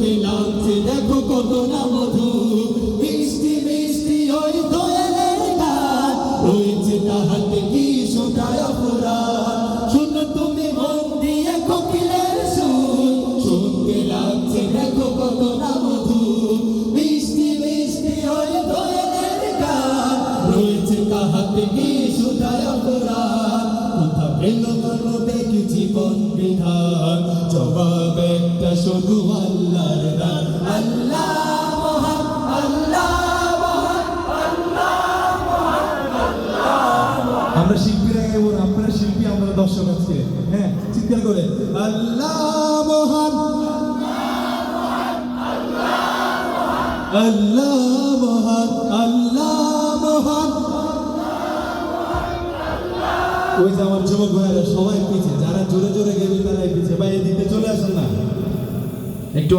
শুনতে লাগছে দেখো কত না মধু, মিষ্টি মিষ্টি ওই দোয়েলের গান, রয়েছে তাহাতে কি শোনায় অপরাধ। শুনো তুমি মন দিয়ে কোকিলের সুর, শুনতে লাগছে দেখো কত না মধু, মিষ্টি মিষ্টি ওই দোয়েলের গান, রয়েছে তাহাতে কি শোনায় অপরাধ। কোথা পেল মানবে কি জীবন বিধান, জবাব একটা শুধু আল্লাহর দান। আল্লাহ মহান, আল্লাহ মহান, আল্লাহ মহান, আল্লাহ মহান। আমরা শিল্পীরা গাইবো না, আপনারা শিল্পী, আমরা দর্শক আজকে। হ্যাঁ, চিৎকার করে আল্লাহ মহান, আল্লাহ মহান, আল্লাহ মহান। ওই যে আমার যুবক ভাইয়েরা সবাই পিছে, যারা জোরে জোরে গেবে তারাই পিছে। ভাই এদিকে চলে আসেন না একটু।